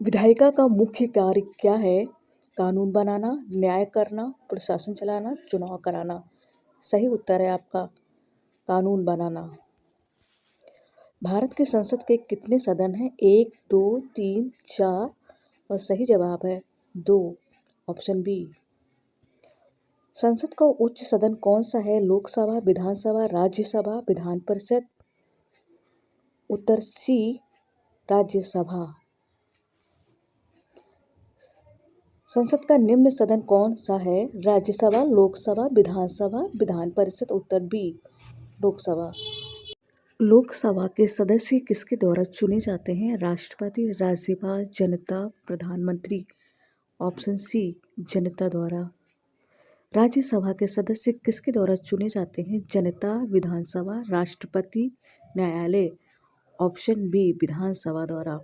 विधायिका का मुख्य कार्य क्या है? कानून बनाना, न्याय करना, प्रशासन चलाना, चुनाव कराना। सही उत्तर है आपका कानून बनाना। भारत की संसद के कितने सदन हैं? 1, 2, 3, 4 और सही जवाब है 2, ऑप्शन बी। संसद का उच्च सदन कौन सा है? लोकसभा, विधानसभा, राज्यसभा, विधान परिषद। उत्तर सी, राज्यसभा। संसद का निम्न सदन कौन सा है? राज्यसभा, लोकसभा, विधानसभा, विधान परिषद। उत्तर बी, लोकसभा। लोकसभा के सदस्य किसके द्वारा चुने जाते हैं? राष्ट्रपति, राज्यपाल, जनता, प्रधानमंत्री। ऑप्शन सी, जनता द्वारा। राज्यसभा के सदस्य किसके द्वारा चुने जाते हैं? जनता, विधानसभा, राष्ट्रपति, न्यायालय। ऑप्शन बी, विधानसभा द्वारा।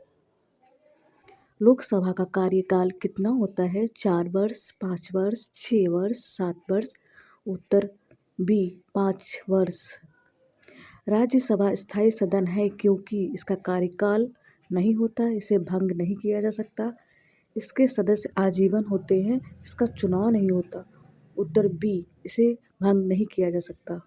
लोकसभा का कार्यकाल कितना होता है? 4 वर्ष, 5 वर्ष, 6 वर्ष, 7 वर्ष। उत्तर बी, 5 वर्ष। राज्यसभा स्थायी सदन है क्योंकि इसका कार्यकाल नहीं होता, इसे भंग नहीं किया जा सकता, इसके सदस्य आजीवन होते हैं, इसका चुनाव नहीं होता। उत्तर बी, इसे भंग नहीं किया जा सकता।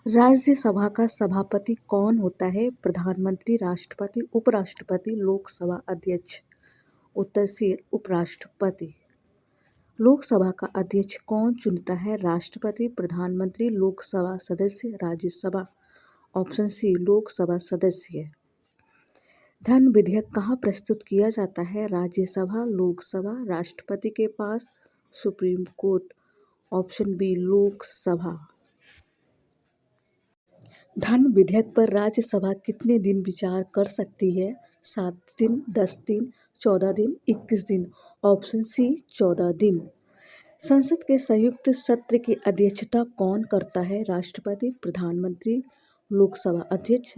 राज्यसभा का सभापति कौन होता है? प्रधानमंत्री, राष्ट्रपति, उपराष्ट्रपति, लोकसभा अध्यक्ष। उत्तर सी, उपराष्ट्रपति। लोकसभा का अध्यक्ष कौन चुनता है? राष्ट्रपति, प्रधानमंत्री, लोकसभा सदस्य, राज्यसभा। ऑप्शन सी, लोकसभा सदस्य। धन विधेयक कहाँ प्रस्तुत किया जाता है? राज्यसभा, लोकसभा, राष्ट्रपति के पास, supreme court. Option b, Lok Sabha. धन विधेयक पर राज्यसभा कितने दिन विचार कर सकती है? 7 दिन, 10 दिन, 14 दिन, 21 दिन। ऑप्शन सी, 14 दिन। संसद के संयुक्त सत्र की अध्यक्षता कौन करता है? राष्ट्रपति, प्रधानमंत्री, लोकसभा अध्यक्ष,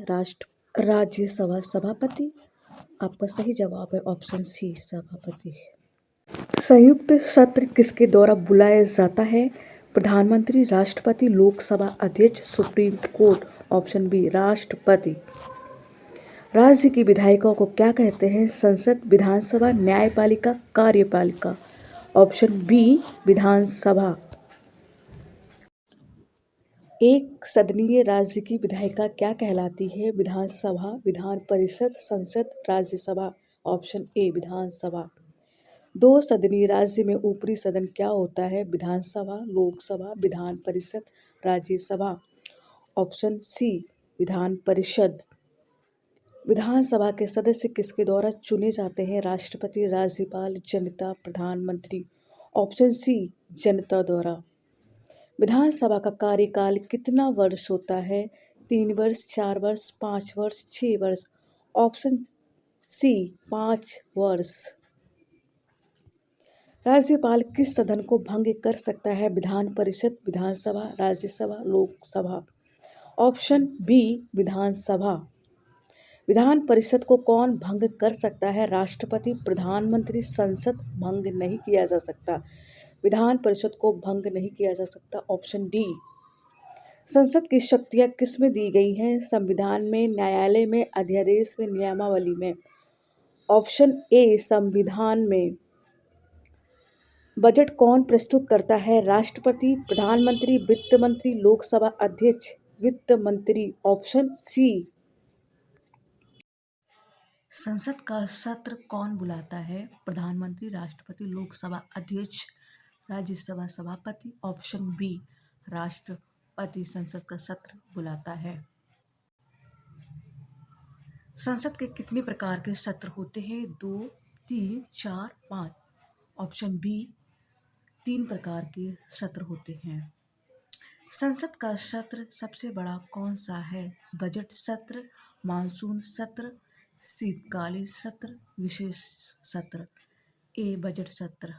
राज्यसभा सभापति। आपका सही जवाब है ऑप्शन सी, सभापति। संयुक्त सत्र किसके द्वारा बुलाया जाता है? प्रधानमंत्री, राष्ट्रपति, लोकसभा अध्यक्ष, सुप्रीम कोर्ट। ऑप्शन बी, राष्ट्रपति। राज्य की विधायिका को क्या कहते हैं? संसद, विधानसभा, न्यायपालिका, कार्यपालिका। ऑप्शन बी, विधानसभा। एक सदनीय राज्य की विधायिका क्या कहलाती है? विधानसभा, विधान परिषद, संसद, राज्यसभा। ऑप्शन ए, विधानसभा। 2 सदनीय राज्य में ऊपरी सदन क्या होता है? विधानसभा, लोकसभा, विधान परिषद, राज्यसभा। Option C, Vidhan Parishad. विधानसभा के सदस्य किसके द्वारा चुने जाते हैं? राष्ट्रपति, राज्यपाल, जनता, प्रधानमंत्री। ऑप्शन सी, जनता द्वारा। विधानसभा का कार्यकाल कितना वर्ष होता है? 3 वर्ष, 4 वर्ष, 5 वर्ष, 6 वर्ष। ऑप्शन सी, 5 वर्ष। राज्यपाल किस सदन को भंग कर सकता है? विधान परिषद, विधानसभा, राज्यसभा, लोकसभा। ऑप्शन बी, विधानसभा। विधान परिषद को कौन भंग कर सकता है? राष्ट्रपति, प्रधानमंत्री, संसद। भंग नहीं किया जा सकता, विधान परिषद को भंग नहीं किया जा सकता। Option D. संसद की शक्तियां किस में दी गई हैं? संविधान में, न्यायालय में, अध्यादेश में, नियमावली में। ऑप्शन ए, संविधान में। बजट कौन प्रस्तुत करता है? राष्ट्रपति, प्रधानमंत्री, वित्त मंत्री, लोकसभा अध्यक्ष, वित्त मंत्री। Option C. संसद का सत्र कौन बुलाता है? प्रधानमंत्री, राष्ट्रपति, लोकसभा अध्यक्ष, राज्यसभा सभापति। ऑप्शन बी, राष्ट्रपति संसद का सत्र बुलाता है। संसद के कितने प्रकार के सत्र होते हैं? 2, 3, 4, 5। ऑप्शन बी, 3 प्रकार के सत्र होते हैं। संसद का सत्र सबसे बड़ा कौन सा है? बजट सत्र, मानसून सत्र, शीतकालीन सत्र, विशेष सत्र। ए, बजट सत्र।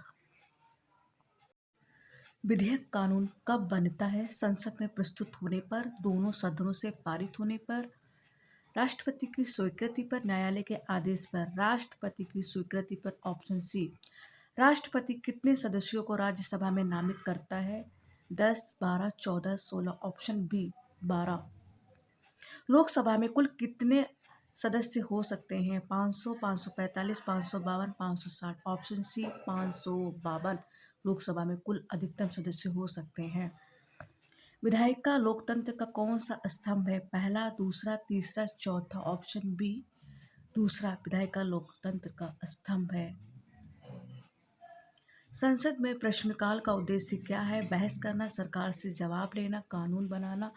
विधेयक कानून कब बनता है? संसद में प्रस्तुत होने पर, दोनों सदनों से पारित होने पर, राष्ट्रपति की स्वीकृति पर, न्यायालय के आदेश पर। राष्ट्रपति की स्वीकृति पर। Option C. राष्ट्रपति कितने सदस्यों को राज्यसभा में नामित करता है? 10, 12, 14, 16। Option B, 12। लोकसभा में कुल कितने सदस्य हो सकते हैं? 500, 545, 552, 560। ऑप्शन सी 552 लोकसभा में कुल अधिकतम सदस्य हो सकते हैं। विधायिका लोकतंत्र का कौन सा स्तंभ है? पहला, दूसरा, तीसरा, चौथा। ऑप्शन बी दूसरा विधायिका लोकतंत्र का स्तंभ है। संसद में प्रश्नकाल का उद्देश्य क्या है? बहस करना, सरकार से जवाब लेना, कानून बनाना,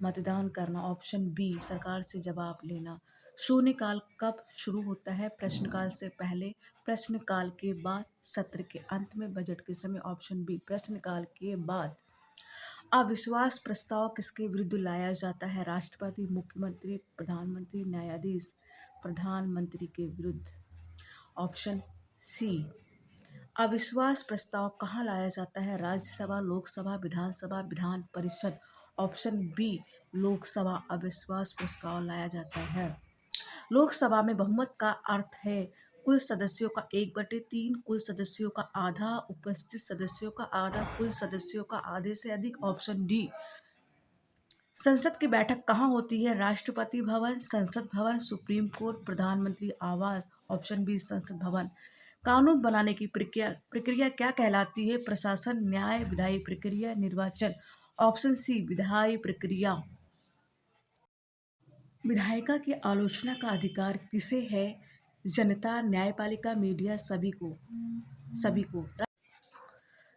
मतदान करना। ऑप्शन बी सरकार से जवाब लेना। शून्यकाल कब शुरू होता है? प्रश्नकाल से पहले, प्रश्नकाल के बाद, सत्र के अंत में, बजट के समय। ऑप्शन बी प्रश्नकाल के बाद। अविश्वास प्रस्ताव किसके विरुद्ध लाया जाता है? राष्ट्रपति, मुख्यमंत्री, प्रधानमंत्री, न्यायाधीश। प्रधानमंत्री के विरुद्ध। Option C. अविश्वास प्रस्ताव कहाँ लाया जाता है? राज्यसभा, लोकसभा, विधानसभा, विधान परिषद। ऑप्शन बी लोकसभा अविश्वास प्रस्ताव लाया जाता है। लोकसभा में बहुमत का अर्थ है कुल सदस्यों का 1/3, कुल सदस्यों का आधा, उपस्थित सदस्यों का आधा, कुल सदस्यों का आधे से अधिक। Option D. संसद की बैठक कहाँ होती है? राष्ट्रपति भवन, संसद भवन, सुप्रीम कोर्ट, प्रधानमंत्री आवास। ऑप्शन बी संसद भवन। कानून बनाने की प्रक्रिया क्या कहलाती है? प्रशासन, न्याय, विधायी प्रक्रिया, निर्वाचन। ऑप्शन सी विधायी प्रक्रिया। विधायिका की आलोचना का अधिकार किसे है? जनता, न्यायपालिका, मीडिया, सभी को।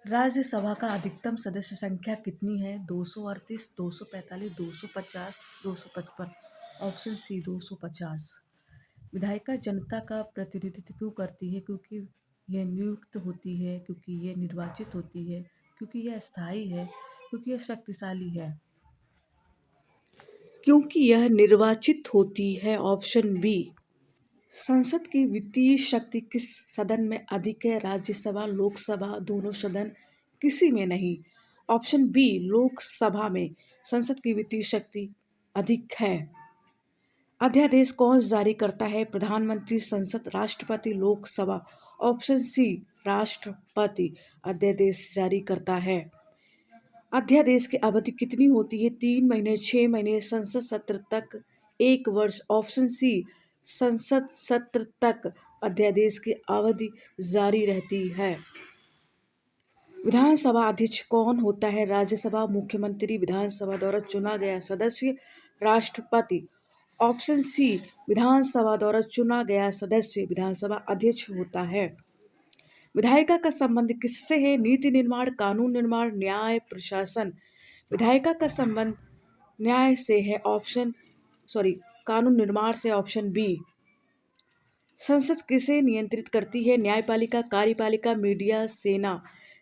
राज्यसभा का अधिकतम सदस्य संख्या कितनी है? 238, 245, 250, 255। Option C 250। विधायिका जनता का प्रतिनिधित्व क्यों करती है? क्योंकि यह नियुक्त होती है, क्योंकि यह निर्वाचित होती है, क्योंकि यह स्थायी है, क्योंकि यह शक्तिशाली है। क्योंकि यह निर्वाचित होती है। Option B. संसद की वित्तीय शक्ति किस सदन में अधिक है? राज्यसभा, लोकसभा, दोनों सदन, किसी में नहीं। ऑप्शन बी लोकसभा में संसद की वित्तीय शक्ति अधिक है। अध्यादेश कौन जारी करता है? प्रधानमंत्री, संसद, राष्ट्रपति, लोकसभा। ऑप्शन सी राष्ट्रपति अध्यादेश जारी करता है। अध्यादेश की अवधि कितनी होती है? 3 महीने, 6 महीने, संसद सत्र तक, 1 वर्ष। ऑप्शन सी संसद सत्र तक अध्यादेश की अवधि जारी रहती है। विधानसभा अध्यक्ष कौन होता है? राज्यसभा, मुख्यमंत्री, विधानसभा द्वारा चुना गया सदस्य, राष्ट्रपति। ऑप्शन सी विधानसभा द्वारा चुना गया सदस्य विधानसभा अध्यक्ष होता है। विधायिका का संबंध किससे है? नीति निर्माण, कानून निर्माण, न्याय, प्रशासन। विधायिका का संबंध न्याय से है। कानून निर्माण से। Option B. संसद किसे नियंत्रित करती है? न्यायपालिका, कार्यपालिका, मीडिया, सेना।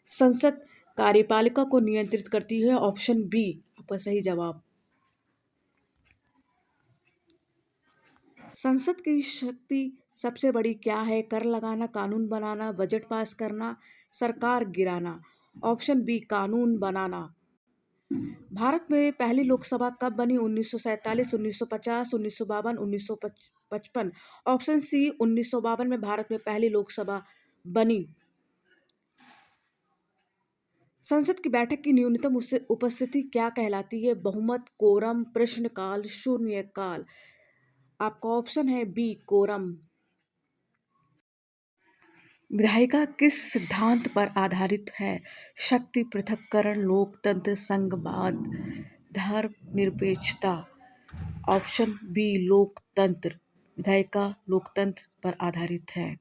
संसद कार्यपालिका को नियंत्रित करती है। ऑप्शन बी आपका सही जवाब। संसद की शक्ति सबसे बड़ी क्या है? कर लगाना, कानून बनाना, बजट पास करना, सरकार गिराना। ऑप्शन बी कानून बनाना। भारत में पहली लोकसभा कब बनी? 1947, 1950, 1952, 1955। ऑप्शन सी 1952 में भारत में पहली लोकसभा बनी। संसद की बैठक की न्यूनतम उपस्थिति क्या कहलाती है? बहुमत, कोरम, प्रश्नकाल, शून्यकाल। आपका ऑप्शन है बी कोरम। विधायिका किस सिद्धांत पर आधारित है? शक्ति पृथक्करण, लोकतंत्र, संघवाद, धर्मनिरपेक्षता। ऑप्शन बी लोकतंत्र। विधायिका लोकतंत्र पर आधारित है।